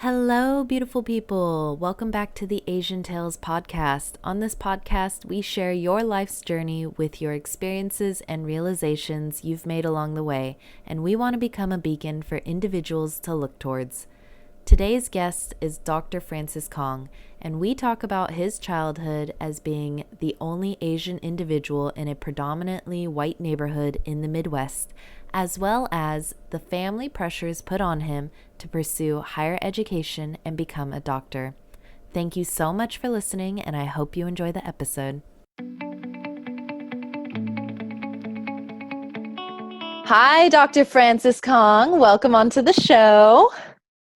Hello, beautiful people. Welcome back to the Asian Tales podcast. On this podcast, we share your life's journey with your experiences and realizations you've made along the way, and we want to become a beacon for individuals to look towards. Today's guest is Dr. Francis Kong, and we talk about his childhood as being the only Asian individual in a predominantly white neighborhood in the Midwest, as well as the family pressures put on him to pursue higher education and become a doctor. Thank you so much for listening, and I hope you enjoy the episode. Hi, Dr. Francis Kong. Welcome onto the show.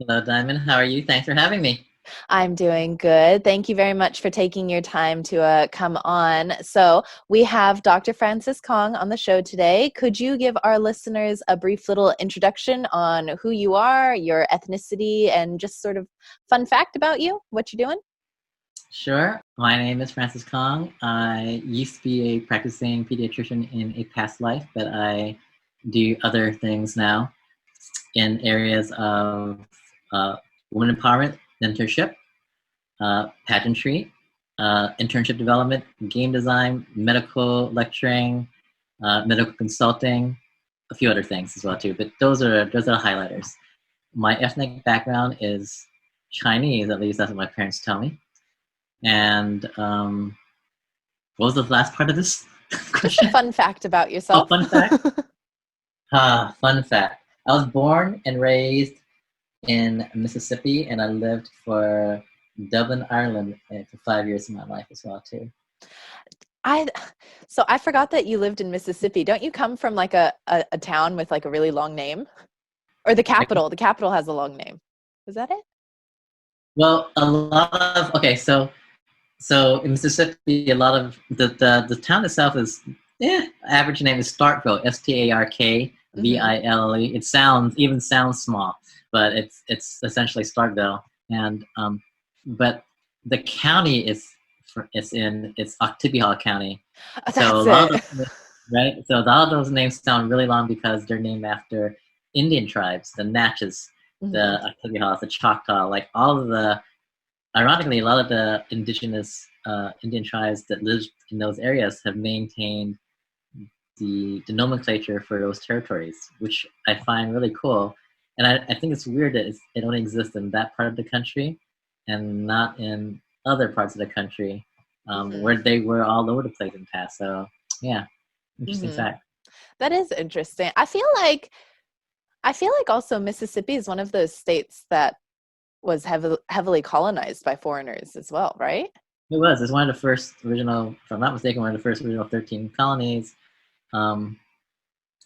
Hello, Diamond. How are you? Thanks for having me. I'm doing good. Thank you very much for taking your time to come on. So we have Dr. Francis Kong on the show today. Could you give our listeners a brief little introduction on who you are, your ethnicity, and just sort of fun fact about you, what you're doing? Sure. My name is Francis Kong. I used to be a practicing pediatrician in a past life, but I do other things now in areas of women empowerment, mentorship, pageantry, internship development, game design, medical lecturing, medical consulting, a few other things as well too. But those are the highlighters. My ethnic background is Chinese, at least that's what my parents tell me. And what was the last part of this question? Fun fact about yourself. Oh, fun fact? Fun fact. I was born and raised in Mississippi, and I lived for Dublin, Ireland for 5 years of my life as well too. So I forgot that you lived in Mississippi. Don't you come from like a town with like a really long name? Or the capital? The capital has a long name. Is that it? Well, so in Mississippi, a lot of the town itself is average name is Starkville, Starkville. It sounds small, but it's essentially Starkville, and but the county it's Oktibbeha County. So a lot of right. So a lot of those names sound really long because they're named after Indian tribes, the Natchez, the Oktibbeha, the Choctaw, like all of the. Ironically, a lot of the indigenous Indian tribes that lived in those areas have maintained the nomenclature for those territories, which I find really cool. And I think it's weird that it only exists in that part of the country and not in other parts of the country where they were all over the place in the past. So, yeah, interesting fact. That is interesting. I feel like also Mississippi is one of those states that was heavily colonized by foreigners as well, right? It was. It's one of the first original, if I'm not mistaken, one of the first original 13 colonies.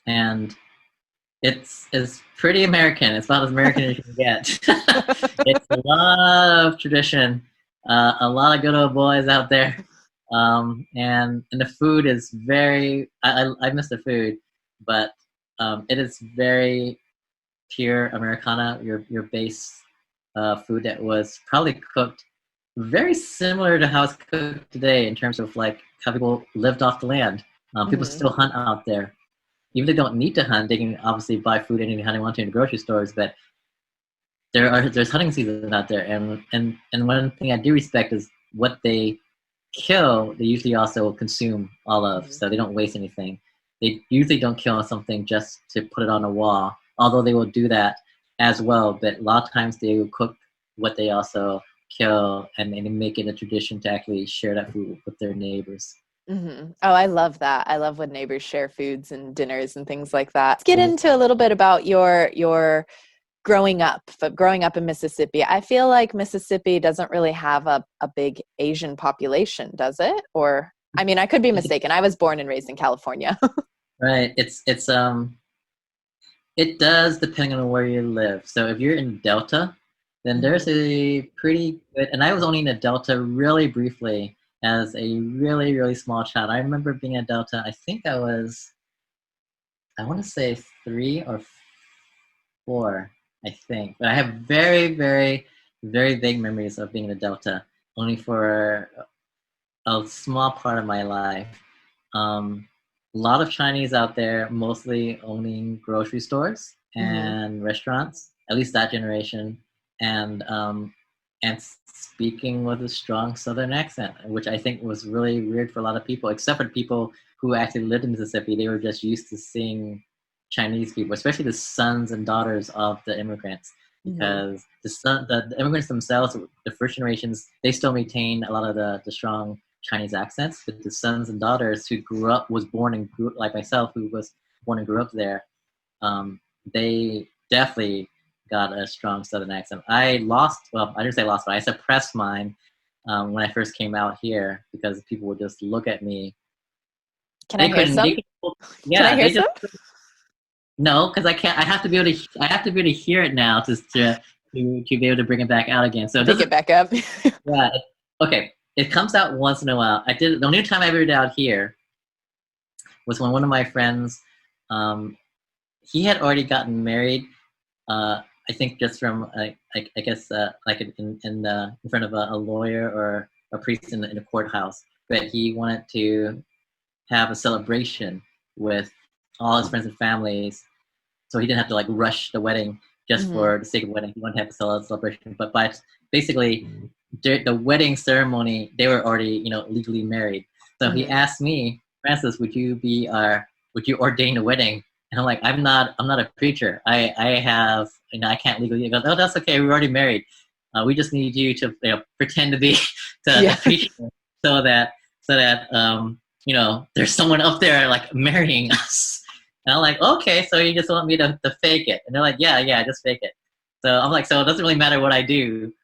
And it's pretty American. It's about as American as you can get. It's a lot of tradition, a lot of good old boys out there. And the food is very, I miss the food, but it is very pure Americana, your base food that was probably cooked very similar to how it's cooked today in terms of like how people lived off the land. People still hunt out there. Even if they don't need to hunt, they can obviously buy food anytime they want to in the grocery stores, but there's hunting season out there. And one thing I do respect is what they kill, they usually also consume all of, so they don't waste anything. They usually don't kill something just to put it on a wall, although they will do that as well, but a lot of times they will cook what they also kill and make it a tradition to actually share that food with their neighbors. Oh, I love that. I love when neighbors share foods and dinners and things like that. Let's get into a little bit about your growing up in Mississippi. I feel like Mississippi doesn't really have a big Asian population, does it? Or, I mean, I could be mistaken. I was born and raised in California. Right. It does depending on where you live. So if you're in Delta, then there's a pretty good, and I was only in the Delta really briefly as a really, really small child. I remember being in Delta, I think I want to say 3 or 4, I think. But I have very, very, very vague memories of being in the Delta, only for a small part of my life. A lot of Chinese out there, mostly owning grocery stores and restaurants, at least that generation. and speaking with a strong Southern accent, which I think was really weird for a lot of people, except for the people who actually lived in Mississippi. They were just used to seeing Chinese people, especially the sons and daughters of the immigrants, because the immigrants themselves, the first generations, they still maintain a lot of the strong Chinese accents, but the sons and daughters who was born and grew like myself, who was born and grew up there, they definitely got a strong Southern accent. I didn't say lost, but I suppressed mine when I first came out here because people would just look at me. Can I hear some? Can I hear some? No, because I can't. I have to be able to hear it now to be able to bring it back out again. So pick it back up. Yeah. Okay. It comes out once in a while. The only time I ever did out here was when one of my friends, he had already gotten married. I think just from I guess like in front of a lawyer or a priest in a courthouse. But he wanted to have a celebration with all his friends and families, so he didn't have to like rush the wedding just for the sake of the wedding. He wanted to have a celebration, but basically the wedding ceremony, they were already legally married. So he asked me, Francis, would you ordain a wedding? And I'm like, I'm not a preacher. I have, I can't legally. He goes, oh, that's okay. We're already married. We just need you to pretend to be the preacher, so that there's someone up there like marrying us. And I'm like, okay, so you just want me to fake it? And they're like, yeah, just fake it. So I'm like, so it doesn't really matter what I do,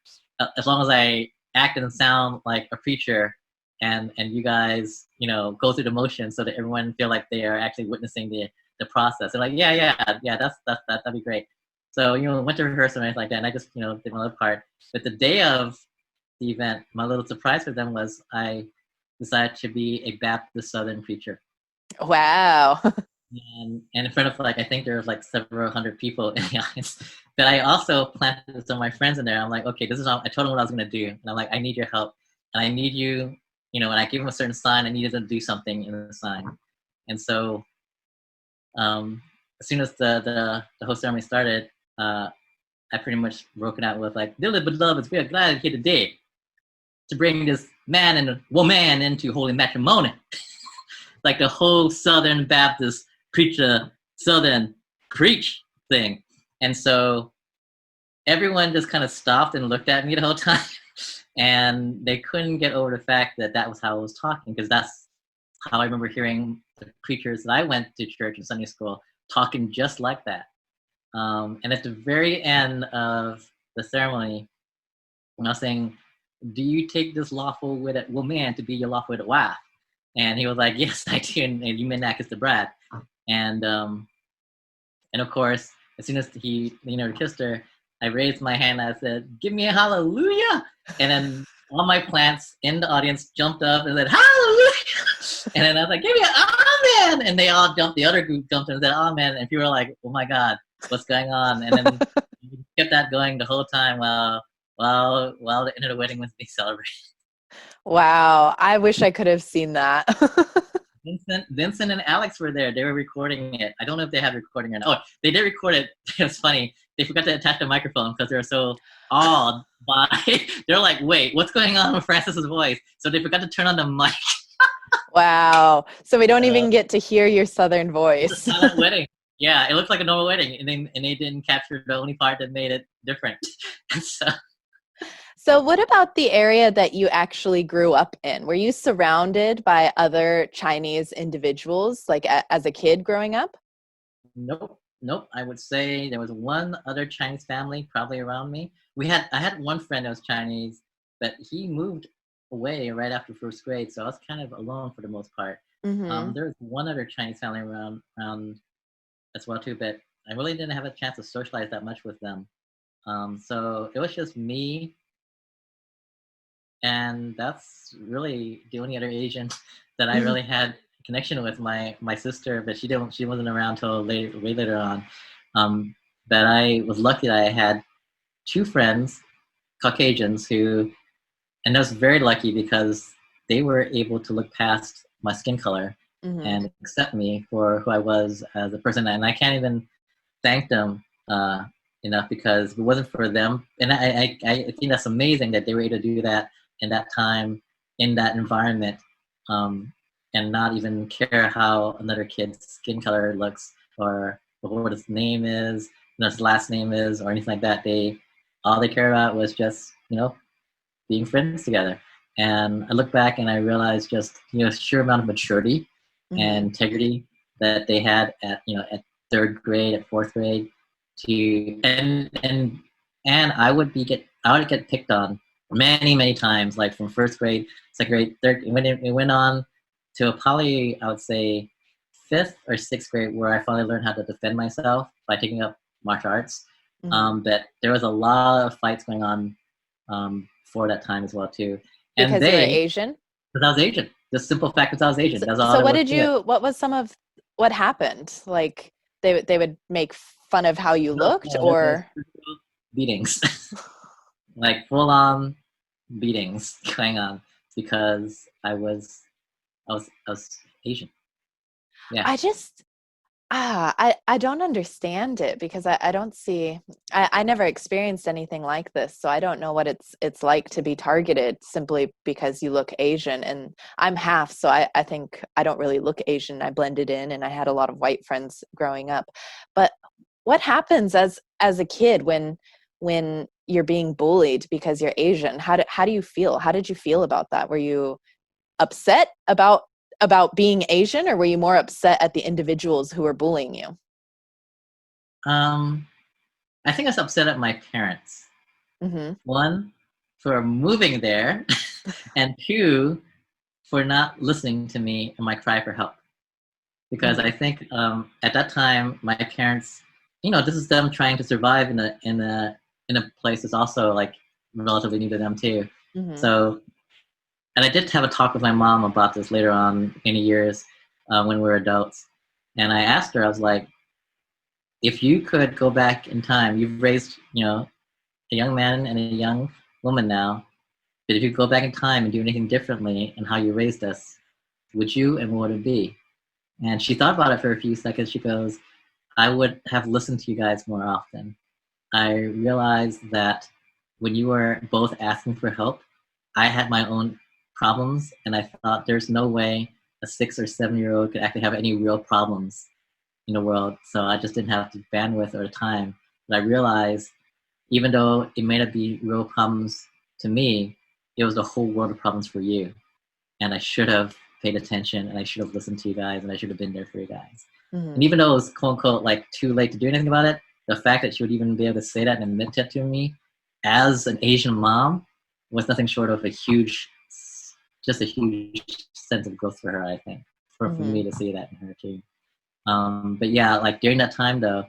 as long as I act and sound like a preacher, and you guys, go through the motions so that everyone feel like they are actually witnessing the process. They're like, yeah, that'd be great. So, went to rehearsal and everything like that, and I just, did my little part. But the day of the event, my little surprise for them was I decided to be a Baptist Southern preacher. Wow. And in front of I think there was several hundred people in the audience. But I also planted some of my friends in there. I'm like, okay, this is all, I told them what I was going to do. And I'm like, I need your help. And I need you, and I gave them a certain sign, I needed them to do something in the sign. And so as soon as the whole ceremony started, I pretty much broke it out with dearly beloveds, we are glad here today to bring this man and woman into holy matrimony. Like the whole Southern Baptist preacher, Southern preach thing. And so everyone just kind of stopped and looked at me the whole time. And they couldn't get over the fact that was how I was talking, because that's how I remember hearing the preachers that I went to church and Sunday school talking just like that. And at the very end of the ceremony, when I was saying, do you take this lawful wedded woman to be your lawful wedded wife? And he was like, yes, I do, and you may not kiss the bride. And of course, as soon as he kissed her, I raised my hand and I said, give me a hallelujah. And then all my plants in the audience jumped up and said, hallelujah. And then I was like, give me an amen. And they all jumped, the other group jumped and said, amen. And people were like, oh my God, what's going on? And then we kept that going the whole time while the end of the wedding was being celebrated. Wow. I wish I could have seen that. Vincent and Alex were there. They were recording it. I don't know if they had recording or not. Oh, they did record it. It was funny. They forgot to attach the microphone because they were so awed by. They're like, wait, what's going on with Francis's voice? So they forgot to turn on the mic. Wow. So we don't even get to hear your Southern voice. It's a silent wedding. Yeah, it looked like a normal wedding, and they didn't capture the only part that made it different. So what about the area that you actually grew up in? Were you surrounded by other Chinese individuals, as a kid growing up? Nope. I would say there was one other Chinese family probably around me. I had one friend that was Chinese, but he moved away right after first grade, so I was kind of alone for the most part. Mm-hmm. There was one other Chinese family around as well too, but I really didn't have a chance to socialize that much with them. So it was just me. And that's really the only other Asian that I really had a connection with. My sister, but she wasn't around till way later on. But I was lucky that I had two friends, Caucasians, and I was very lucky because they were able to look past my skin color and accept me for who I was as a person. And I can't even thank them enough, because if it wasn't for them, and I think that's amazing that they were able to do that in that time, in that environment, and not even care how another kid's skin color looks, or what his name is, his last name is, or anything like that. All they cared about was just, being friends together. And I look back and I realized just, sheer amount of maturity and integrity that they had at third grade, at fourth grade, and I would get picked on many times, like from first grade, second grade, third. It went on to probably, I would say, fifth or sixth grade, where I finally learned how to defend myself by taking up martial arts. But there was a lot of fights going on for that time as well too. And because you were Asian? Because I was Asian. The simple fact that I was Asian. So what was what happened? Like they would make fun of how you looked, or beatings, like full on beatings going on because I was Asian. Yeah. I don't understand it, because I don't see, I never experienced anything like this. So I don't know what it's like to be targeted simply because you look Asian. And I'm half, so I think I don't really look Asian. I blended in, and I had a lot of white friends growing up. But what happens as a kid when you're being bullied because you're Asian? How do you feel? How did you feel about that? Were you upset about being Asian, or were you more upset at the individuals who were bullying you? I think I was upset at my parents. One, for moving there, and two, for not listening to me and my cry for help. Because I think at that time, my parents, this is them trying to survive in a place that's also like relatively new to them too. So. And I did have a talk with my mom about this later on in the years when we were adults. And I asked her, I was like, if you could go back in time, you've raised, a young man and a young woman now, but if you could go back in time and do anything differently in how you raised us, would you, and what would it be? And she thought about it for a few seconds. She goes, I would have listened to you guys more often. I realized that when you were both asking for help, I had my own problems, and I thought there's no way a 6 or 7-year-old could actually have any real problems in the world. So I just didn't have the bandwidth or the time. But I realized, even though it may not be real problems to me, it was the whole world of problems for you. And I should have paid attention, and I should have listened to you guys, and I should have been there for you guys. And even though it was quote unquote like too late to do anything about it, the fact that she would even be able to say that and admit that to me as an Asian mom was nothing short of a huge sense of growth for her, I think, for me to see that in her too. But yeah, like during that time though,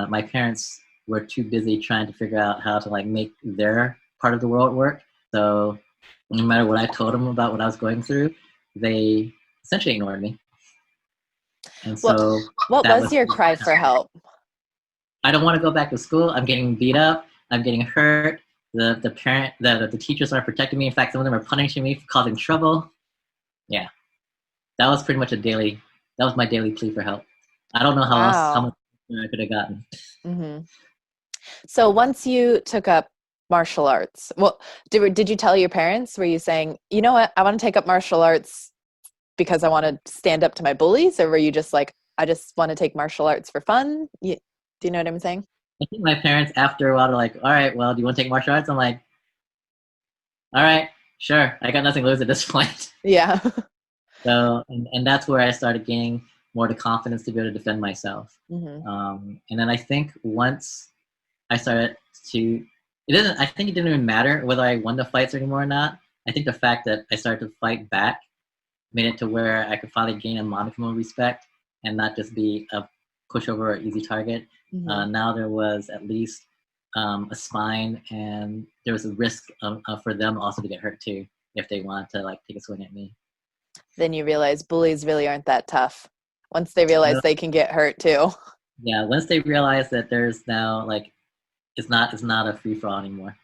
my parents were too busy trying to figure out how to like make their part of the world work. So no matter what I told them about what I was going through, they essentially ignored me. And so what was your cry for help? I don't want to go back to school. I'm getting beat up. I'm getting hurt. The teachers aren't protecting me. In fact, some of them are punishing me for causing trouble. Yeah, that was pretty much that was my daily plea for help. I don't know how much I could have gotten. So once you took up martial arts, well, did you tell your parents? Were you saying, you know what, I want to take up martial arts because I want to stand up to my bullies? Or were you just like, I just want to take martial arts for fun? Do you know what I'm saying? I think my parents, after a while, are like, all right, well, do you want to take martial arts? I'm like, all right, sure. I got nothing to lose at this point. Yeah. So, and that's where I started gaining more the confidence to be able to defend myself. And then I think once I started I think it didn't even matter whether I won the fights anymore or not. I think the fact that I started to fight back made it to where I could finally gain a modicum of respect and not just be a pushover or easy target. Now there was at least a spine, and there was a risk for them also to get hurt too if they wanted to like take a swing at me. Then you realize bullies really aren't that tough once they realize they can get hurt too. Yeah, once they realize that there's now like it's not a free for all anymore.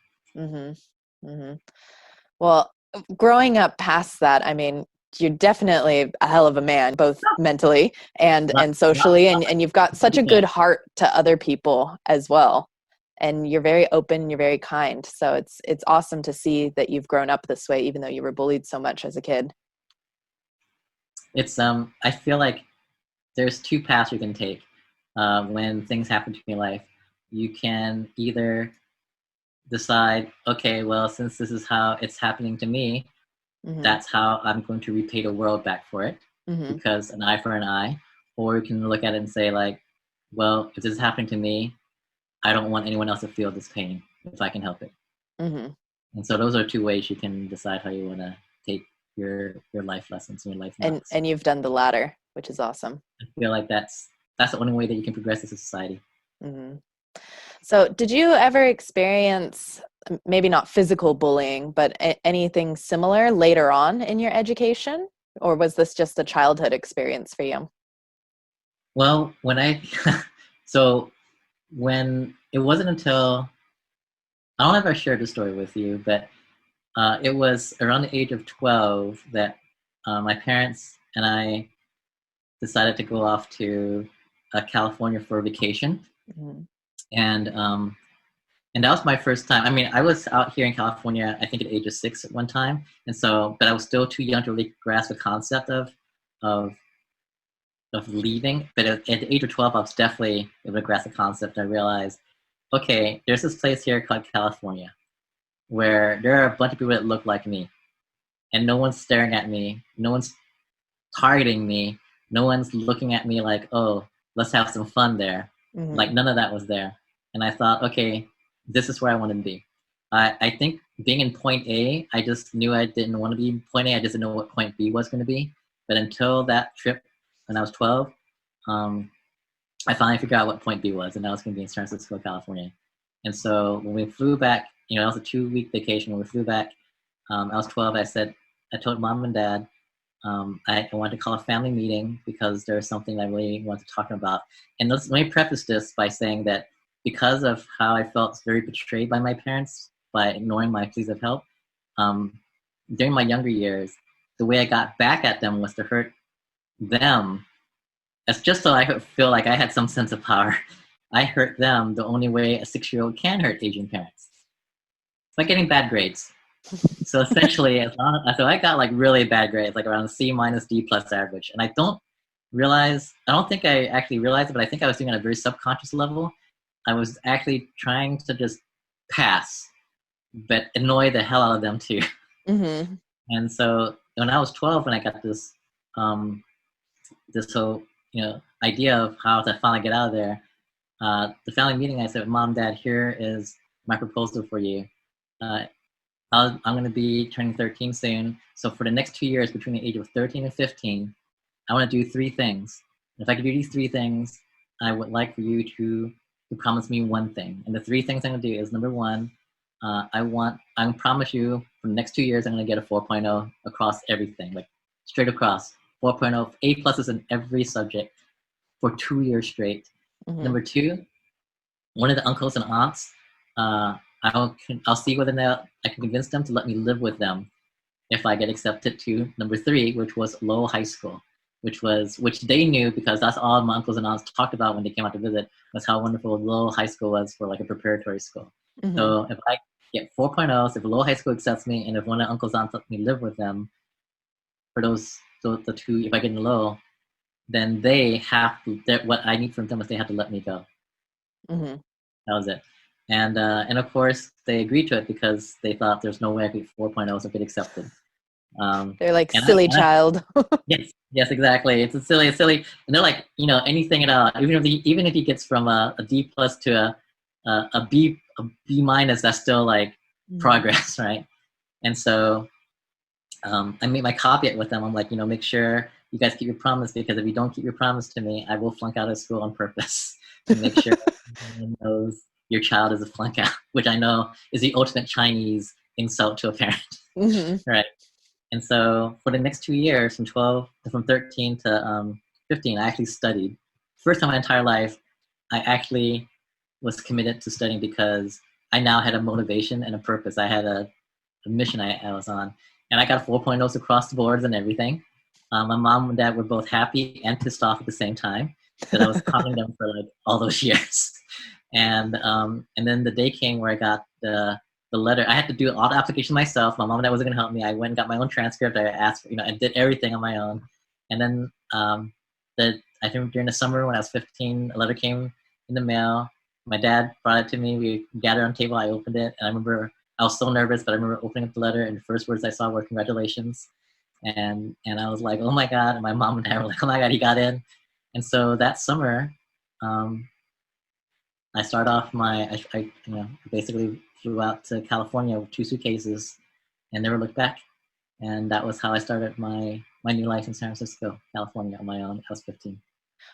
Well, growing up past that, I mean, you're definitely a hell of a man, both mentally and socially, and you've got such a good heart to other people as well. and you're very open, you're very kind. So it's awesome to see that you've grown up this way, even though you were bullied so much as a kid. It's I feel like there's two paths you can take when things happen to you in life. You can either decide, okay, well, since this is how it's happening to me, that's how I'm going to repay the world back for it, because an eye for an eye. Or you can look at it and say, like, well, if this is happening to me, I don't want anyone else to feel this pain if I can help it. And so those are two ways you can decide how you want to take your life lessons and your life knowledge. And you've done the latter, which is awesome. I feel like that's the only way that you can progress as a society. So did you ever experience, maybe not physical bullying, but anything similar later on in your education? Or was this just a childhood experience for you? Well, when it wasn't until, I don't know if I shared the story with you, but it was around the age of 12 that my parents and I decided to go off to California for a vacation. And that was my first time. I mean, I was out here in California, I think at the age of 6 at one time. And so, but I was still too young to really grasp the concept of leaving. But at the age of 12, I was definitely able to grasp the concept. I realized, okay, there's this place here called California where there are a bunch of people that look like me. And no one's staring at me. No one's targeting me. No one's looking at me like, oh, let's have some fun there. Like, none of that was there. And I thought, okay, this is where I want to be. I think being in point A, I just knew I didn't want to be in point A. I just didn't know what point B was going to be. But until that trip when I was 12, I finally figured out what point B was, and that was going to be in San Francisco, California. And so when we flew back, that was a 2-week vacation. When we flew back, I was 12. I told mom and dad, I wanted to call a family meeting because there was something I really wanted to talk about. And let me preface this by saying that because of how I felt very betrayed by my parents by ignoring my pleas of help, during my younger years, the way I got back at them was to hurt them. That's just so I could feel like I had some sense of power. I hurt them the only way a 6-year-old can hurt Asian parents. It's like getting bad grades. So essentially, so I got like really bad grades, like around C- D+ average. And I don't think I actually realized it, but I think I was doing it on a very subconscious level. I was actually trying to just pass, but annoy the hell out of them too. And so when I was 12, when I got this whole idea of how to finally get out of there, the family meeting, I said, Mom, Dad, here is my proposal for you. I'm going to be turning 13 soon. So for the next 2 years, between the age of 13 and 15, I want to do 3 things. And if I could do these 3 things, I would like for you to promise me one thing. And the 3 things I'm going to do is, number 1, I promise you for the next 2 years, I'm going to get a 4.0 across everything, like straight across. 4.0, A+ in every subject for 2 years straight. Number 2, one of the uncles and aunts, I'll see whether or not I can convince them to let me live with them if I get accepted to number 3, which was Lowell High School, which they knew because that's all my uncles and aunts talked about when they came out to visit, was how wonderful Lowell High School was for like a preparatory school. So if I get 4.0s, if Lowell High School accepts me, and if one of the uncles and aunts let me live with them for the 2, if I get in Lowell, then they have to, what I need from them is they have to let me go. That was it. And of course, they agreed to it because they thought there's no way I could 4.0s and get accepted. They're like, silly child. Yes, exactly. It's silly. And they're like, anything at all. Even if he gets from a D+ to a B-, that's still like progress, right? And so I made my caveat with them. I'm like, make sure you guys keep your promise, because if you don't keep your promise to me, I will flunk out of school on purpose to make sure everyone knows your child is a flunk out, which I know is the ultimate Chinese insult to a parent, right? And so for the next 2 years, from 13 to 15, I actually studied. First time in my entire life, I actually was committed to studying because I now had a motivation and a purpose. I had a mission I was on. And I got 4.0s across the boards and everything. My mom and dad were both happy and pissed off at the same time that I was conning them for like all those years. And then the day came where I got the letter. I had to do all the application myself. My mom and dad wasn't gonna help me. I went and got my own transcript. I asked, I did everything on my own. And then I think during the summer when I was 15, a letter came in the mail. My dad brought it to me. We gathered on the table. I opened it, and I remember I was so nervous, but I remember opening up the letter, and the first words I saw were "congratulations," and I was like, "Oh my God!" And my mom and dad were like, "Oh my God, he got in!" And so that summer, I started off I basically flew out to California with 2 suitcases, and never looked back. And that was how I started my new life in San Francisco, California, on my own. I was 15.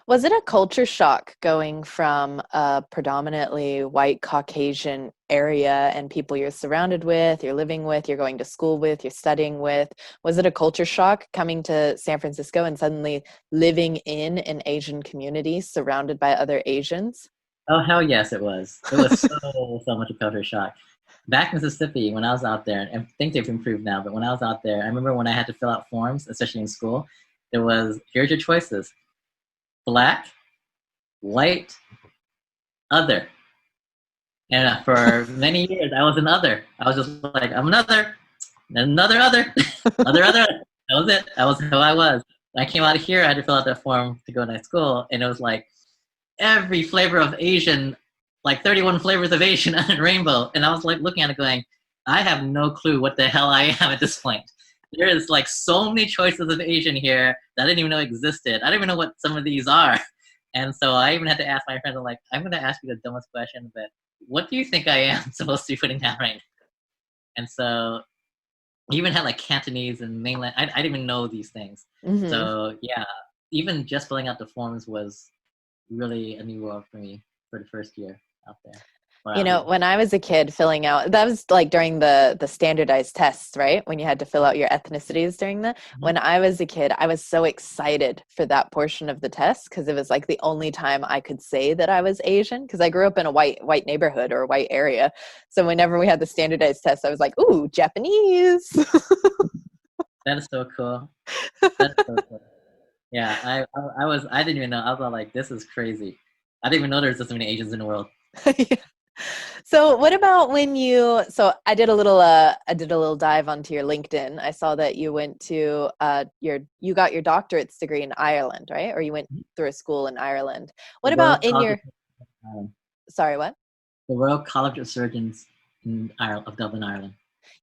Was it a culture shock going from a predominantly white Caucasian area and people you're surrounded with, you're living with, you're going to school with, you're studying with? Was it a culture shock coming to San Francisco and suddenly living in an Asian community surrounded by other Asians? Oh, hell yes, it was. It was so much a culture shock. Back in Mississippi, when I was out there, and I think they've improved now, but when I was out there, I remember when I had to fill out forms, especially in school, there was, here's your choices: Black, white, other. And for many years, I was an other. I was just like, I'm another, another other, other. That was it. That was who I was. When I came out of here, I had to fill out that form to go to school, and it was like every flavor of Asian, like 31 flavors of Asian and rainbow. And I was like looking at it going, I have no clue what the hell I am at this point. There is like so many choices of Asian here that I didn't even know existed. I don't even know what some of these are. And so I even had to ask my friends, I'm like, I'm going to ask you the dumbest question, but what do you think I am supposed to be putting down right now? And so he even had like Cantonese and mainland. I didn't even know these things. Mm-hmm. So yeah, even just filling out the forms was really a new world for me for the first year out there. When I was a kid filling out, that was like during the standardized tests, right? When you had to fill out your ethnicities during that. Mm-hmm. When I was a kid, I was so excited for that portion of the test because it was like the only time I could say that I was Asian, because I grew up in a white neighborhood or a white area. So whenever we had the standardized test, I was like, ooh, Japanese. That is so cool. That's so cool. Yeah, I didn't even know. I was like, this is crazy. I didn't even know there's this many Asians in the world. Yeah. So what about so I did a little dive onto your LinkedIn. I saw that you went to you got your doctorate's degree in Ireland, right? Or you went through a school in Ireland. What about in your, sorry, what? The Royal College of Surgeons in Ireland, of Dublin, Ireland.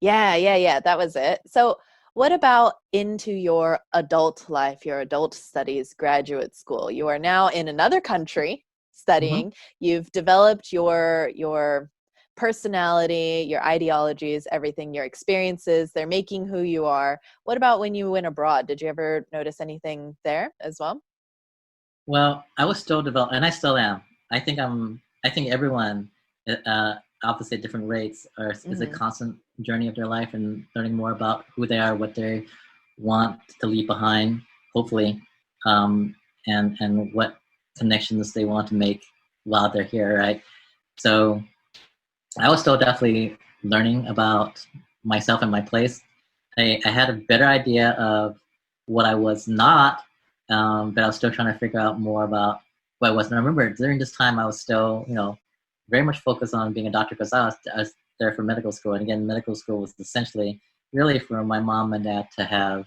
Yeah. That was it. So what about into your adult life, your adult studies, graduate school? You are now in another country studying. Mm-hmm. You've developed your personality, your ideologies, everything, your experiences. They're making who you are. What about when you went abroad? Did you ever notice anything there as well? Well, I was still developing, and I still am. I think everyone, obviously at different rates, is a constant journey of their life and learning more about who they are, what they want to leave behind, hopefully, and what connections they want to make while they're here, right? So I was still definitely learning about myself and my place. I had a better idea of what I was not, but I was still trying to figure out more about what I was. And I remember during this time, I was still, very much focused on being a doctor because I was there for medical school. And again, medical school was essentially really for my mom and dad to have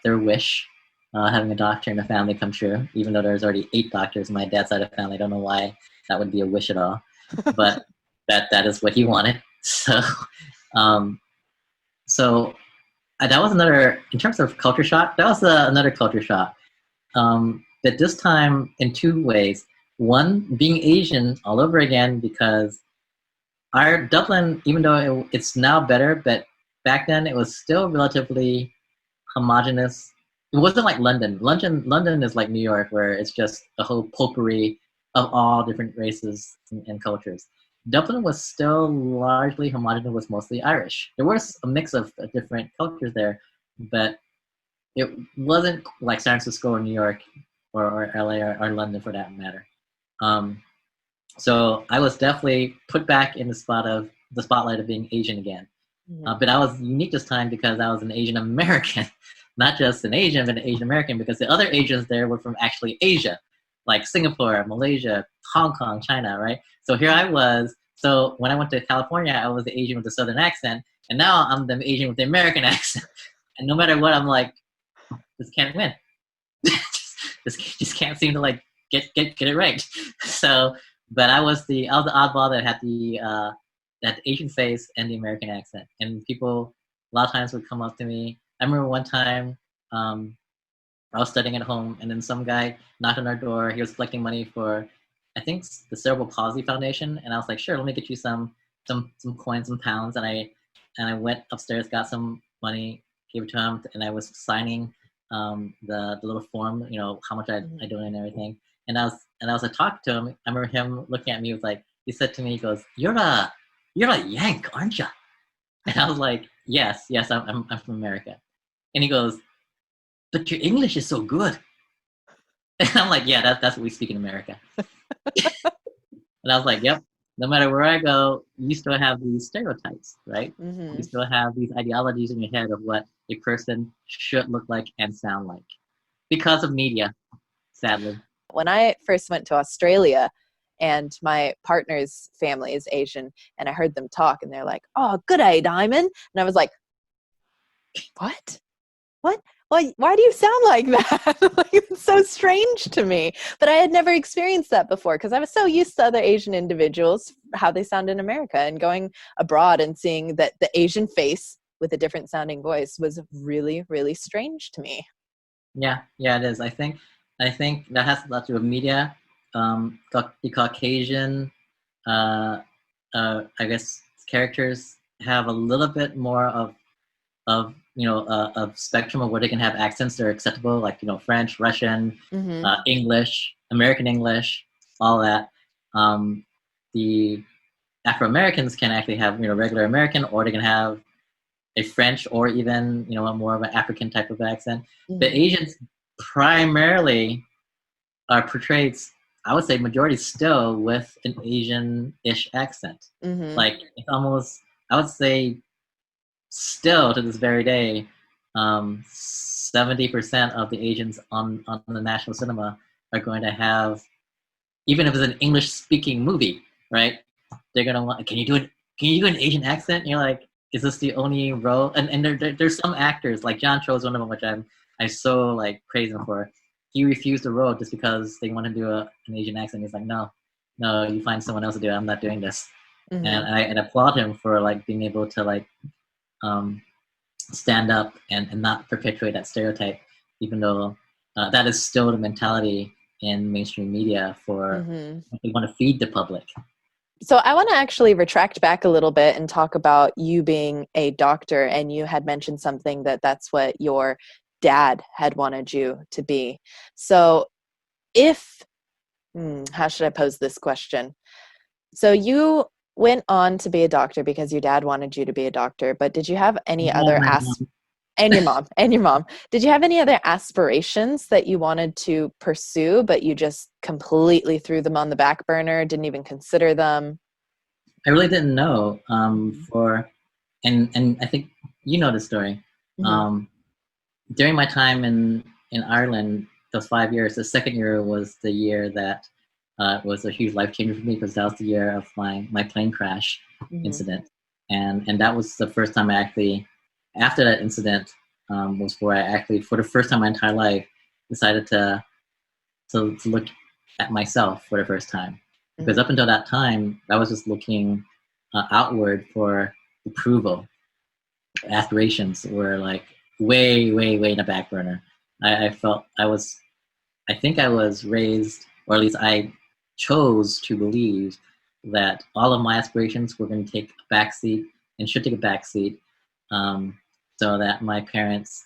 their wish, having a doctor in the family come true, even though there's already 8 doctors in my dad's side of the family. I don't know why that would be a wish at all, but that is what he wanted. So, that was another, in terms of culture shock, that was another culture shock. But this time in 2 ways. One, being Asian all over again, because our Dublin, even though it's now better, but back then it was still relatively homogenous. It wasn't like London. London is like New York, where it's just a whole potpourri of all different races and cultures. Dublin was still largely homogenous, was mostly Irish. There was a mix of different cultures there, but it wasn't like San Francisco or New York or LA or London for that matter. So I was definitely put back in the spotlight of being Asian again. Mm-hmm. But I was unique this time because I was an Asian American, not just an Asian, but an Asian American, because the other Asians there were from actually Asia. like Singapore, Malaysia, Hong Kong, China, right? So here I was. So when I went to California, I was the Asian with the Southern accent, and now I'm the Asian with the American accent. And no matter what, I'm like, this can't win. just can't seem to like get it right. So, but I was the oddball that had the Asian face and the American accent, and people a lot of times would come up to me. I remember one time I was studying at home, and then some guy knocked on our door. He was collecting money for, I think, the Cerebral Palsy Foundation, and I was like, sure, let me get you some coins, some pounds, and I went upstairs, got some money, gave it to him, and I was signing the little form, how much I donated and everything. And I was like talking to him. I remember him looking at me with like, he said to me, he goes, "You're a Yank, aren't you?" And I was like, yes, I'm from America. And he goes, "But your English is so good." And I'm like, yeah, that's what we speak in America. And I was like, yep, no matter where I go, you still have these stereotypes, right? Mm-hmm. You still have these ideologies in your head of what a person should look like and sound like because of media, sadly. When I first went to Australia, and my partner's family is Asian, and I heard them talk, and they're like, "Oh, good day, Diamond." And I was like, what? Why do you sound like that? Like, it's so strange to me. But I had never experienced that before because I was so used to other Asian individuals, how they sound in America, and going abroad and seeing that the Asian face with a different sounding voice was really, really strange to me. Yeah, it is. I think that has a lot to do with media. The Caucasian, I guess, characters have a little bit more of spectrum of where they can have accents that are acceptable, like French, Russian, English, American English, all that. The Afro-Americans can actually have regular American, or they can have a French, or even more of an African type of accent. The Asians primarily are portrayed, I would say majority still, with an Asian-ish accent. Like it's almost, I would say, still to this very day, 70% of the Asians on the national cinema are going to have, even if it's an English-speaking movie, right? They're gonna want, can you do an Asian accent? And you're like, is this the only role? And there's some actors, like John Cho's one of them, which I'm so like praising for. He refused the role just because they want to do an Asian accent. He's like, no, you find someone else to do it. I'm not doing this. And I applaud him for like being able to like stand up and not perpetuate that stereotype, even though that is still the mentality in mainstream media for they want to feed the public. So I want to actually retract back a little bit and talk about you being a doctor, and you had mentioned something that's what your dad had wanted you to be. So how should I pose this question? So you went on to be a doctor because your dad wanted you to be a doctor, but did you have any other and your mom, did you have any other aspirations that you wanted to pursue, but you just completely threw them on the back burner, didn't even consider them? I really didn't know and I think you know the story. During my time in Ireland, those 5 years, the second year was the year that was a huge life changer for me, because that was the year of my plane crash incident, and that was the first time I actually, after that incident, was where I actually, for the first time in my entire life, decided to look at myself for the first time. Because up until that time, I was just looking outward for approval. Aspirations were like way in the back burner. I think I was raised, or at least I chose to believe, that all of my aspirations were going to take a backseat, and should take a backseat, so that my parents,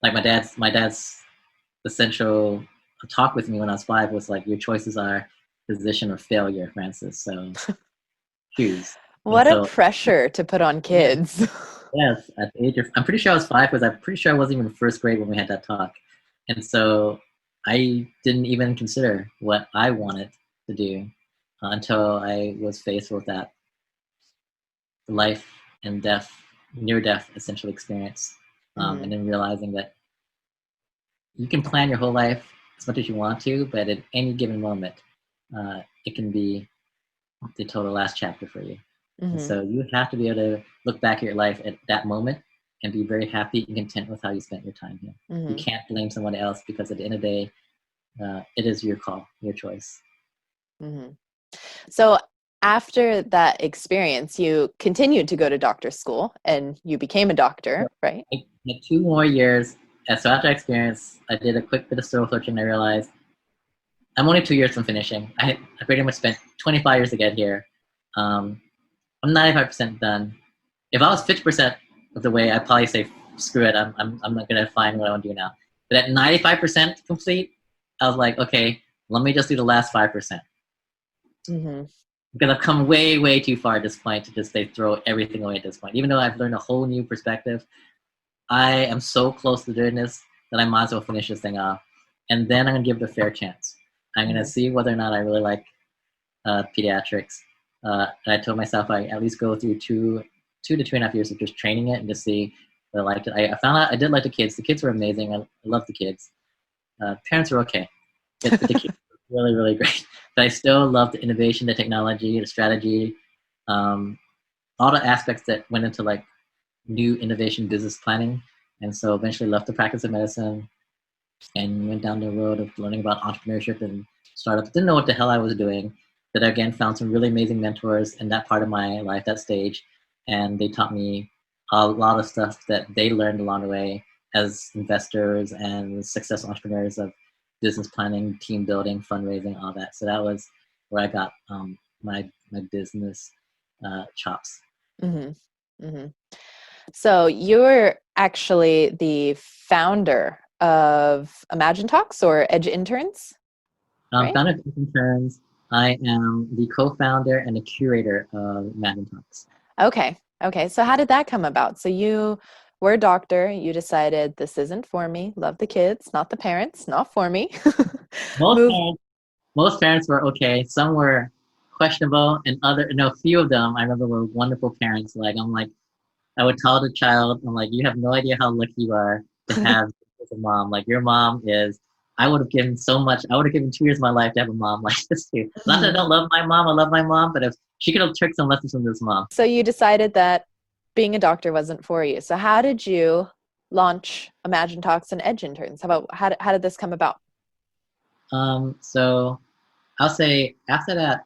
like my dad's essential talk with me when I was 5 was like, your choices are position or failure, Francis. So choose. What a pressure to put on kids. Yes, at the age of, I'm pretty sure I was 5, because I'm pretty sure I wasn't even in first grade when we had that talk. And so I didn't even consider what I wanted to do until I was faced with that life and death, near death essential experience. And then realizing that you can plan your whole life as much as you want to, but at any given moment, it can be the total last chapter for you. And so you have to be able to look back at your life at that moment and be very happy and content with how you spent your time here. You can't blame someone else, because at the end of the day, it is your call, your choice. So after that experience, you continued to go to doctor school and you became a doctor, right? I had 2 more years. And so after that experience, I did a quick bit of soul searching, and I realized I'm only 2 years from finishing. I pretty much spent 25 years to get here. I'm 95% done. If I was 50% of the way, I'd probably say, screw it, I'm not going to find what I want to do now. But at 95% complete, I was like, okay, let me just do the last 5%. Because I've come way, way too far at this point to just throw everything away at this point. Even though I've learned a whole new perspective, I am so close to doing this that I might as well finish this thing off. And then I'm going to give it a fair chance. I'm going to see whether or not I really like pediatrics. And I told myself I at least go through 2 to 2.5 years of just training it and just see if I liked it. I found out I did like the kids. The kids were amazing. I love the kids. Parents were okay. But the kids were really, really great. But I still love the innovation, the technology, the strategy, all the aspects that went into like new innovation business planning. And so eventually left the practice of medicine and went down the road of learning about entrepreneurship and startups. Didn't know what the hell I was doing, but again, found some really amazing mentors in that part of my life, that stage. And they taught me a lot of stuff that they learned along the way as investors and successful entrepreneurs of business planning, team building, fundraising, all that. So that was where I got my business chops. So you're actually the founder of Magnum Talks or Edge Interns? Right? Founder of Edge Interns. I am the co-founder and the curator of Magnum Talks. Okay. So how did that come about? So you were a doctor. You decided this isn't for me. Love the kids, not the parents, not for me. Most parents were okay. Some were questionable, and a few of them I remember were wonderful parents. I would tell the child, I'm like, you have no idea how lucky you are to have a mom. Like, your mom is, I would have given so much. I would have given 2 years of my life to have a mom like this too. Not that I don't love my mom. I love my mom, but if she could have took some lessons from this mom. So you decided that being a doctor wasn't for you. So how did you launch Magnum Talks and Edge Interns? How did this come about? So I'll say after that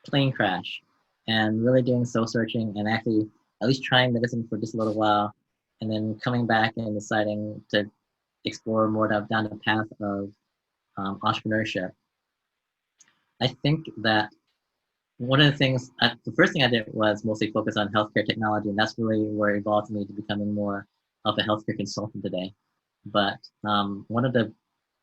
plane crash and really doing soul searching and actually at least trying medicine for just a little while, and then coming back and deciding to explore more down the path of entrepreneurship. I think that one of the things, the first thing I did was mostly focus on healthcare technology, and that's really where it evolved me to becoming more of a healthcare consultant today. But one of the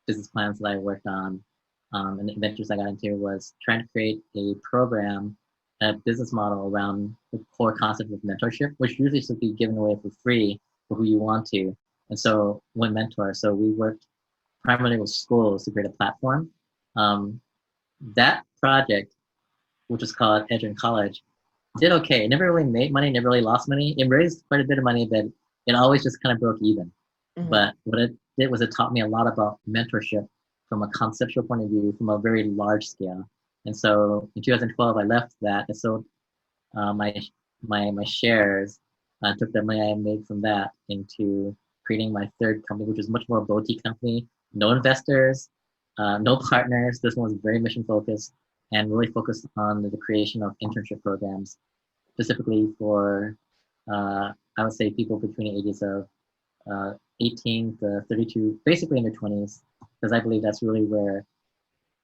business plans that I worked on and the ventures I got into was trying to create a program, a business model around the core concept of mentorship, which usually should be given away for free for who you want to. And so one mentor, so we worked primarily with schools to create a platform. That project, which was called Edge in College, did okay. It never really made money, never really lost money. It raised quite a bit of money, but it always just kind of broke even. But what it did was it taught me a lot about mentorship from a conceptual point of view, from a very large scale. And so in 2012, I left that. I sold my shares, took the money I made from that into creating my third company, which is much more a boutique company. No investors, no partners. This one was very mission focused and really focused on the creation of internship programs, specifically for, I would say, people between the ages of 18 to 32, basically in their 20s, because I believe that's really where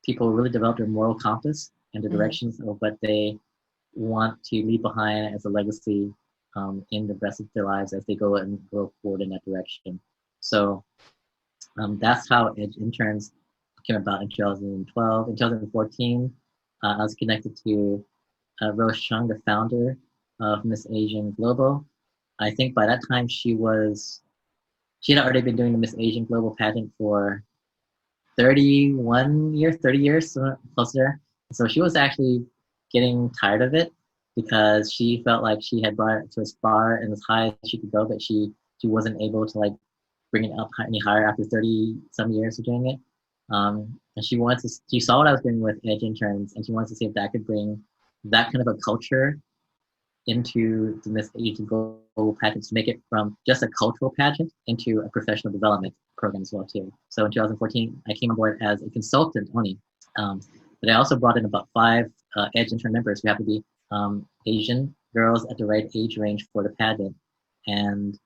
people really develop their moral compass and the directions of what they want to leave behind as a legacy in the rest of their lives as they go and go forward in that direction. So that's how Edge Interns came about in 2012. In 2014, I was connected to Rose Chung, the founder of Miss Asian Global. I think by that time she had already been doing the Miss Asian Global pageant for 30 years, so close there. So she was actually getting tired of it because she felt like she had brought it to as far and as high as she could go, but she wasn't able to like bring it up any higher after 30 some years of doing it. And she saw what I was doing with Edge Interns, and she wanted to see if that could bring that kind of a culture into the Miss Asian Global pageant, to make it from just a cultural pageant into a professional development program as well too. So in 2014, I came on board as a consultant only, but I also brought in about 5 Edge Intern members who have to be Asian girls at the right age range for the pageant, and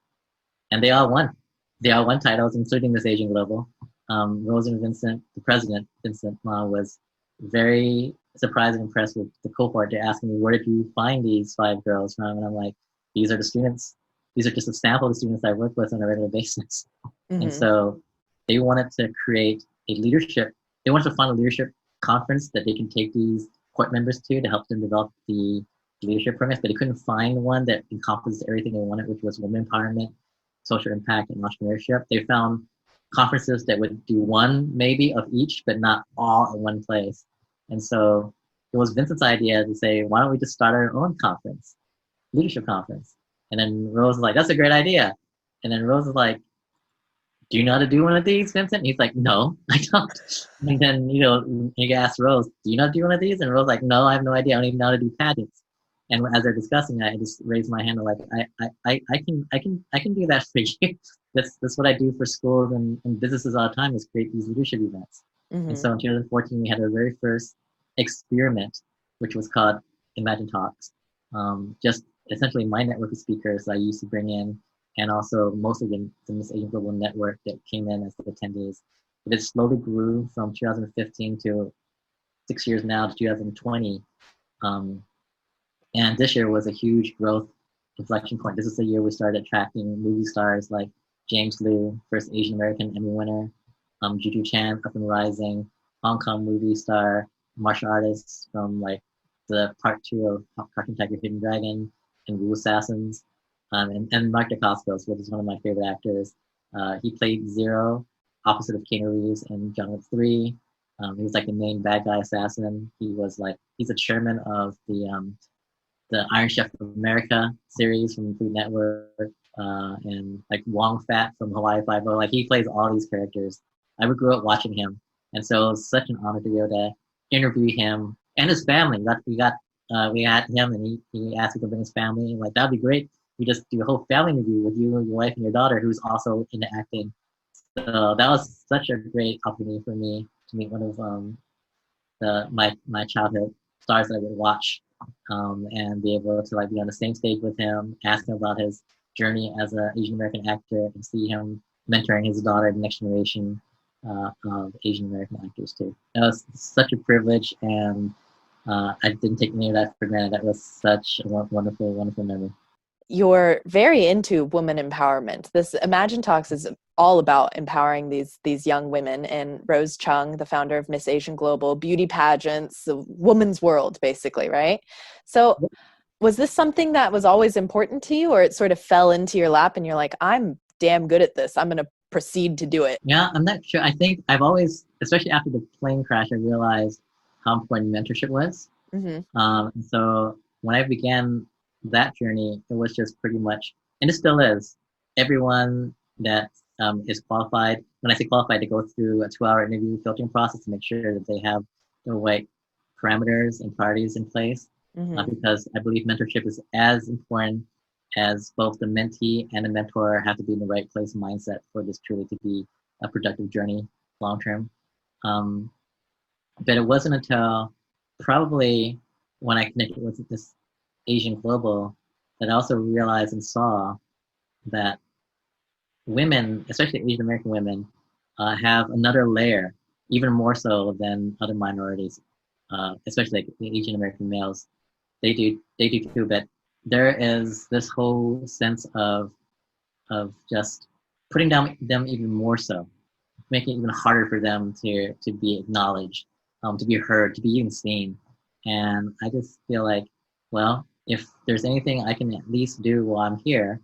they all won. They all won titles, including Miss Asian Global. Rose and Vincent, the president, Vincent Ma, was very surprised and impressed with the cohort. They're asking me, where did you find these 5 girls from? And I'm like, these are the students. These are just a sample of the students I work with on a regular basis. Mm-hmm. And so they wanted to create a leadership. They wanted to find a leadership conference that they can take these court members to help them develop the leadership programs, but they couldn't find one that encompasses everything they wanted, which was women empowerment, social impact, and entrepreneurship. They found conferences that would do one maybe of each, but not all in one place. And so it was Vincent's idea to say, why don't we just start our own conference, leadership conference? And then Rose was like, that's a great idea. And then Rose was like, do you know how to do one of these, Vincent? And he's like, no, I don't. And then, you ask Rose, do you know how to do one of these? And Rose was like, no, I have no idea. I don't even know how to do pageants. And as they're discussing, I just raised my hand and like, I can do that for you. That's what I do for schools and businesses all the time, is create these leadership events. Mm-hmm. And so in 2014, we had our very first experiment, which was called Magnum Talks. Just essentially my network of speakers I used to bring in, and also mostly the Miss Asian Global Network that came in as the attendees. But it slowly grew from 2015 to 6 years now to 2020. And this year was a huge growth inflection point. This is the year we started attracting movie stars like James Liu, first Asian American Emmy winner, Juju Chan, up and rising, Hong Kong movie star, martial artists from like the part 2 of Cartoon Tiger Hidden Dragon and Wu Assassins, and Mark Dacascos, which is one of my favorite actors. He played Zero, opposite of Keanu Reeves in John Wick 3. He was like the main bad guy assassin. He's a chairman of the Iron Chef of America series from Food Network, and like Wong Fat from Hawaii Five-O. Like, he plays all these characters. I grew up watching him, and so it was such an honor to be able to interview him and his family. We had him, and he asked me to bring his family. Like, that'd be great. We just do a whole family interview with you and your wife and your daughter, who's also into acting. So that was such a great opportunity for me to meet one of my childhood stars that I would watch, and be able to like be on the same stage with him, ask him about his journey as an Asian American actor, and see him mentoring his daughter, the next generation of Asian American actors too. That was such a privilege, and I didn't take any of that for granted. That was such a wonderful, wonderful memory. You're very into women empowerment. This Imagine Talks is all about empowering these young women, and Rose Chung, the founder of Miss Asian Global, beauty pageants, the woman's world, basically, right? So was this something that was always important to you, or it sort of fell into your lap and you're like, I'm damn good at this, I'm going to proceed to do it? Yeah, I'm not sure. I think I've always, especially after the plane crash, I realized how important mentorship was. Mm-hmm. So when I began that journey, it was just pretty much, and it still is, everyone that is qualified. When I say qualified, they go through a 2-hour interview filtering process to make sure that they have the right parameters and priorities in place. Mm-hmm. Because I believe mentorship is as important as both the mentee and the mentor have to be in the right place and mindset for this truly to be a productive journey long term. But it wasn't until probably when I connected with this Asian Global that I also realized and saw that women, especially Asian American women, have another layer, even more so than other minorities, especially like the Asian American males. They do too, but there is this whole sense of just putting down them even more so, making it even harder for them to be acknowledged, to be heard, to be even seen. And I just feel like, well, if there's anything I can at least do while I'm here,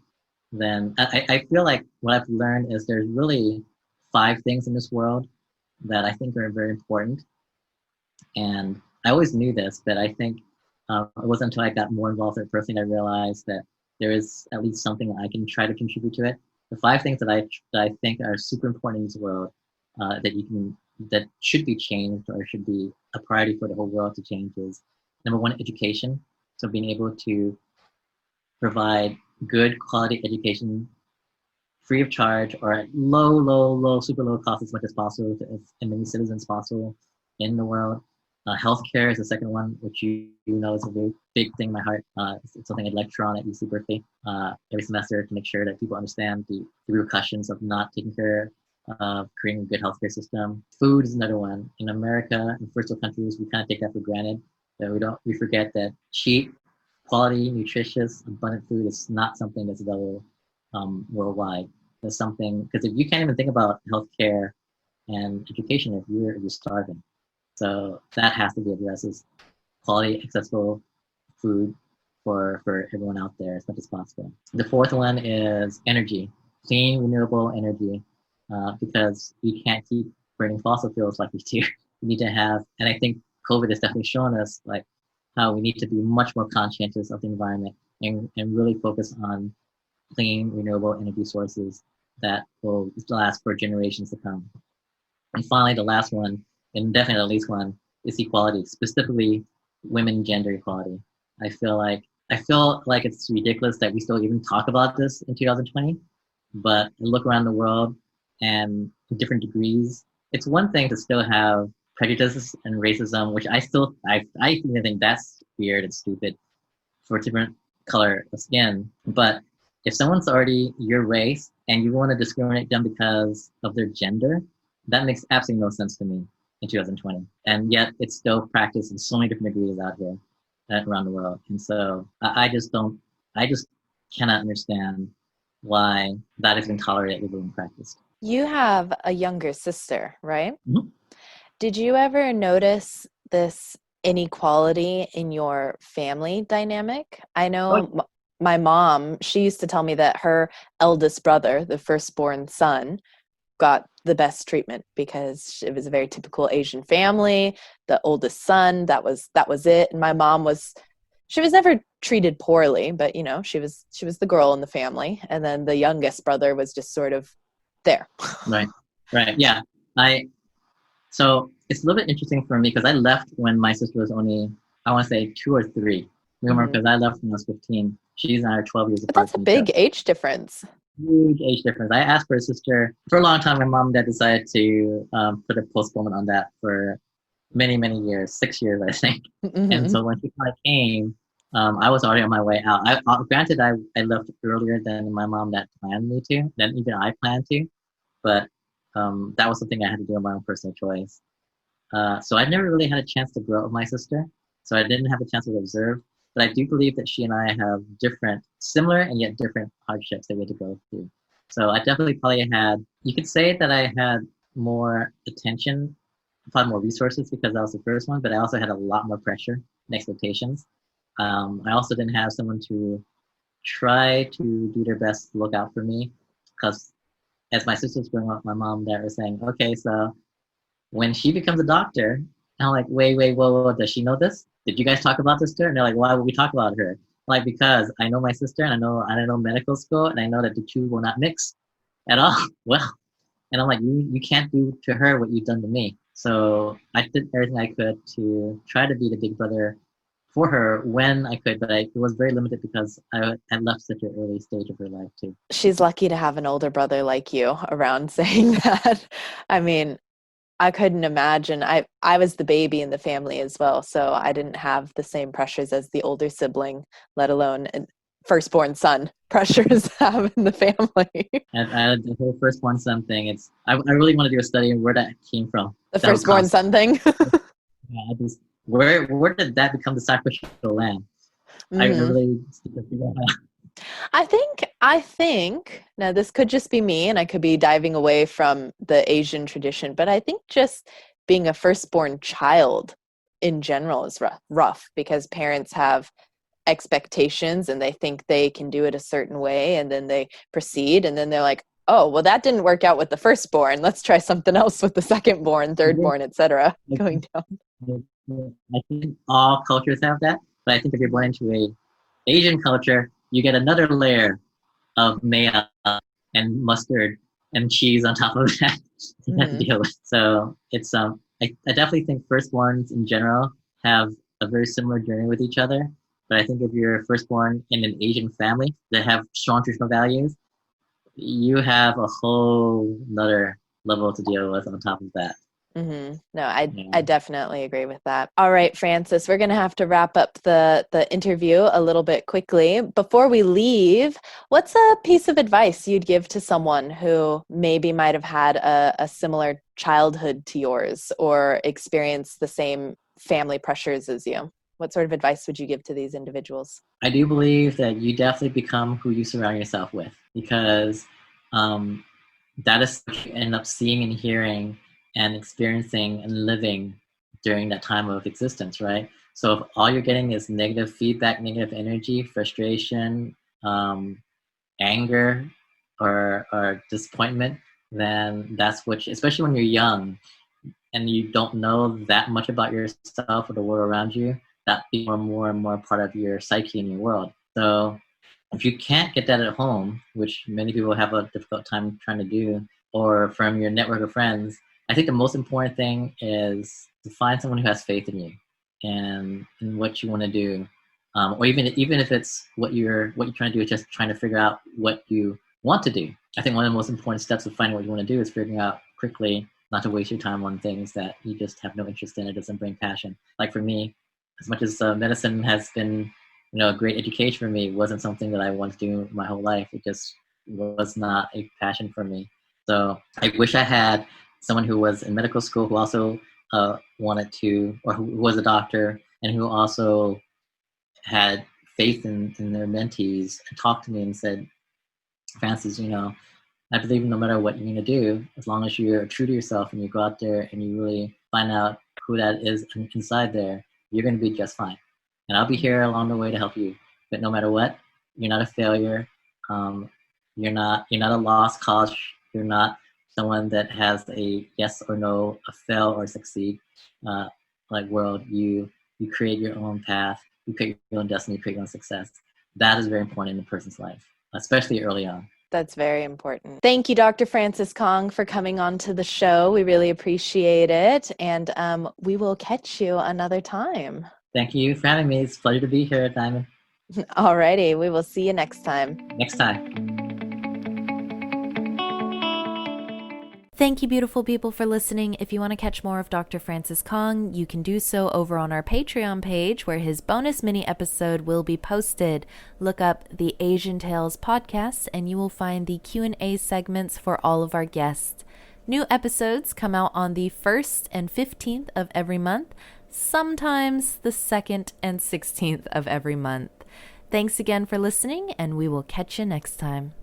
then I feel like what I've learned is there's really 5 things in this world that I think are very important. And I always knew this, but I think it wasn't until I got more involved in it personally that I realized that there is at least something I can try to contribute to it. The 5 things that I think are super important in this world that you can that should be changed or should be a priority for the whole world to change is, number one, education. So being able to provide good quality education free of charge or at low, super low cost as much as possible to as many citizens possible in the world. Healthcare is the second one, which you know is a very big thing in my heart. It's something I lecture on at UC Berkeley every semester to make sure that people understand the repercussions of not taking care of creating a good healthcare system. Food is another one. In America, in first world countries, we kind of take that for granted. That we forget that cheap, quality, nutritious, abundant food is not something that's available worldwide. There's something, because if you can't even think about healthcare and education if you're starving. So that has to be addressed as quality, accessible food for everyone out there as much as possible. The fourth one is energy, clean, renewable energy, because we can't keep burning fossil fuels like we do. We need to have, and I think COVID has definitely shown us like how we need to be much more conscientious of the environment and really focus on clean, renewable energy sources that will last for generations to come. And finally, the last one, and definitely the least one, is equality, specifically women gender equality. I feel like it's ridiculous that we still even talk about this in 2020, but I look around the world and in different degrees, it's one thing to still have prejudices and racism, which I even think that's weird and stupid for different color of skin. But if someone's already your race and you want to discriminate them because of their gender, that makes absolutely no sense to me in 2020. And yet it's still practiced in so many different degrees out here around the world. And so I just cannot understand why that has been tolerated and practiced. You have a younger sister, right? Mm-hmm. Did you ever notice this inequality in your family dynamic? I know my mom, she used to tell me that her eldest brother, the firstborn son, got the best treatment because it was a very typical Asian family. The oldest son, that was it. And my mom she was never treated poorly, but she was the girl in the family. And then the youngest brother was just sort of there. Right. Yeah. So it's a little bit interesting for me because I left when my sister was only, I want to say 2 or 3. Remember, because I left when I was 15. She's and I are 12 years apart. But that's a big age difference. Huge age difference. I asked for a sister for a long time. My mom and dad decided to put a postponement on that for many, many years, 6 years, I think. Mm-hmm. And so when she kind of came, I was already on my way out. Granted, I left earlier than my mom and dad planned me to, than even I planned to, but that was something I had to do on my own personal choice. So I never really had a chance to grow up with my sister, so I didn't have a chance to observe. But I do believe that she and I have similar and yet different hardships that we had to go through. So I definitely probably you could say that I had more attention, probably more resources because I was the first one, but I also had a lot more pressure and expectations. I also didn't have someone to try to do their best to look out for me because as my sister was growing up, my mom and dad were saying, okay, so when she becomes a doctor, and I'm like, wait, whoa, does she know this? Did you guys talk about this to her? And they're like, why would we talk about her? Like, because I know my sister and I know medical school and I know that the two will not mix at all. Well, and I'm like, you can't do to her what you've done to me. So I did everything I could to try to be the big brother for her when I could, but it was very limited because I had left such an early stage of her life too. She's lucky to have an older brother like you around saying that. I mean, I couldn't imagine. I was the baby in the family as well, so I didn't have the same pressures as the older sibling, let alone firstborn son pressures have in the family. And the whole firstborn son thing, I really want to do a study on where that came from. The firstborn son thing? Yeah, where did that become the sacrificial lamb? Mm-hmm. I really figure out. I think, now this could just be me and I could be diving away from the Asian tradition, but I think just being a firstborn child in general is rough because parents have expectations and they think they can do it a certain way and then they proceed and then they're like, oh, well, that didn't work out with the firstborn. Let's try something else with the secondborn, thirdborn, etc. Going down. I think all cultures have that, but I think if you're born into a Asian culture, you get another layer of mayo and mustard and cheese on top of that. you have to deal with. So it's I definitely think firstborns in general have a very similar journey with each other. But I think if you're firstborn in an Asian family that have strong traditional values, you have a whole another level to deal with on top of that. No, I definitely agree with that. All right, Francis, we're going to have to wrap up the interview a little bit quickly. Before we leave, what's a piece of advice you'd give to someone who maybe might have had a similar childhood to yours or experienced the same family pressures as you? What sort of advice would you give to these individuals? I do believe that you definitely become who you surround yourself with, because that is what you end up seeing and hearing and experiencing and living during that time of existence, right? So if all you're getting is negative feedback, negative energy, frustration, anger, or disappointment, then that's what especially when you're young and you don't know that much about yourself or the world around you, that becomes more and more part of your psyche and your world. So if you can't get that at home, which many people have a difficult time trying to do, or from your network of friends, I think the most important thing is to find someone who has faith in you and in what you want to do, or even if it's what you're trying to do is just trying to figure out what you want to do. I think one of the most important steps of finding what you want to do is figuring out quickly not to waste your time on things that you just have no interest in. It doesn't bring passion. Like for me, as much as medicine has been a great education for me, it wasn't something that I wanted to do my whole life. It just was not a passion for me. So I wish I had someone who was in medical school who also wanted to, or who was a doctor and who also had faith in their mentees and talked to me and said, Francis, I believe no matter what you're going to do, as long as you're true to yourself and you go out there and you really find out who that is inside there, you're going to be just fine. And I'll be here along the way to help you. But no matter what, you're not a failure. You're not a lost cause. You're not someone that has a yes or no, a fail or succeed world. You create your own path. You create your own destiny. You create your own success. That is very important in a person's life, especially early on. That's very important. Thank you, Dr. Francis Kong, for coming on to the show. We really appreciate it. And we will catch you another time. Thank you for having me. It's a pleasure to be here, Diamond. All righty. We will see you next time. Next time. Thank you, beautiful people, for listening. If you want to catch more of Dr. Francis Kong, you can do so over on our Patreon page, where his bonus mini episode will be posted. Look up the Asian Tales podcast, and you will find the Q&A segments for all of our guests. New episodes come out on the 1st and 15th of every month, sometimes the 2nd and 16th of every month. Thanks again for listening, and we will catch you next time.